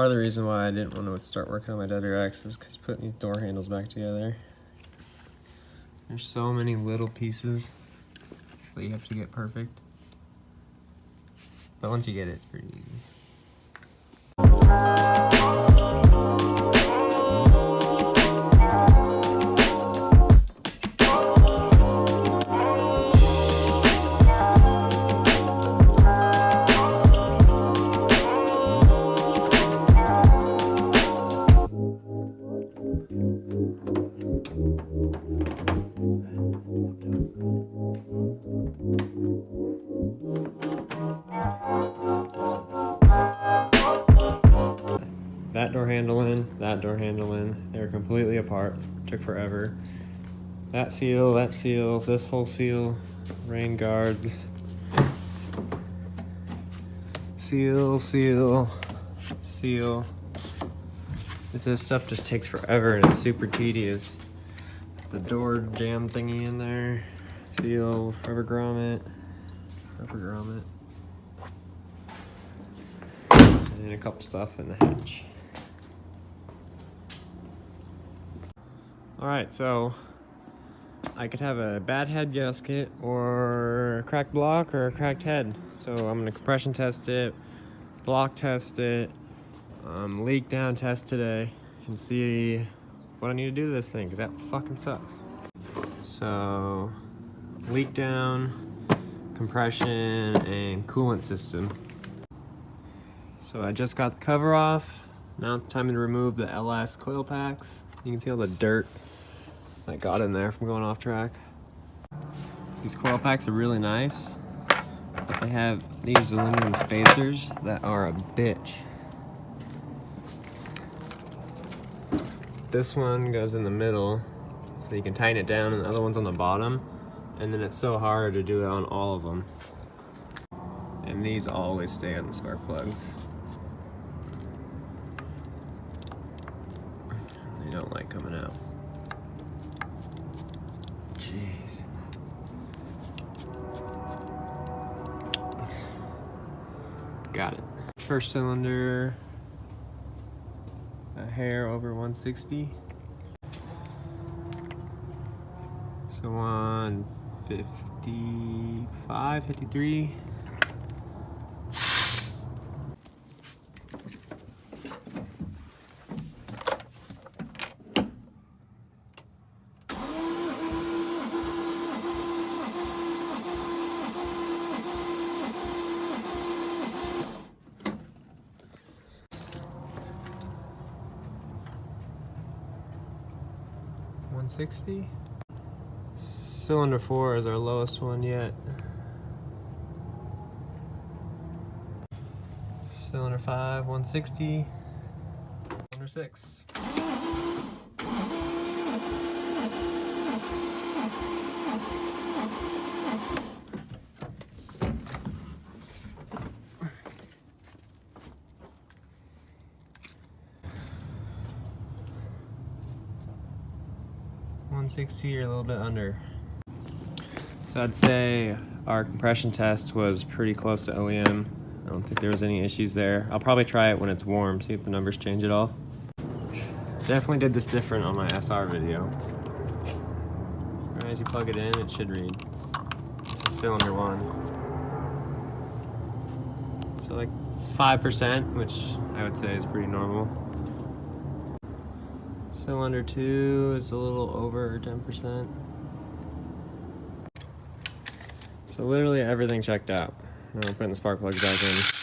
part of the reason why I didn't want to start working on my WRX is because putting these door handles back together. There's so many little pieces that you have to get perfect. But once you get it, it's pretty easy. That door handle in, that door handle in, they're completely apart. Took forever. That seal, this whole seal, rain guards, seal. This stuff just takes forever and it's super tedious. The door jam thingy in there, seal, rubber grommet, and a couple stuff in the hatch. Alright, so I could have a bad head gasket or a cracked block or a cracked head. So I'm going to compression test it, block test it, leak down test today, and see what I need to do to this thing, because that fucking sucks. So, leak down, compression, and coolant system. So I just got the cover off. Now it's time to remove the LS coil packs. You can see all the dirt that got in there from going off track. These coil packs are really nice, but they have these aluminum spacers that are a bitch. This one goes in the middle, so you can tighten it down, and the other one's on the bottom, and then it's so hard to do it on all of them. And these always stay on the spark plugs. They don't like coming out. Jeez. Got it. First cylinder, a hair over 160. So 155, 53. $160. Cylinder 4 is our lowest one yet. Cylinder 5, 160. Cylinder 6. $160 or a little bit under. So I'd say our compression test was pretty close to OEM. I don't think there was any issues there. I'll probably try it when it's warm, see if the numbers change at all. Definitely did this different on my SR video. Right, as you plug it in, it should read. This is cylinder 1. So like 5%, which I would say is pretty normal. Cylinder 2 is a little over 10%. So literally everything checked out. Now I'm putting the spark plugs back in.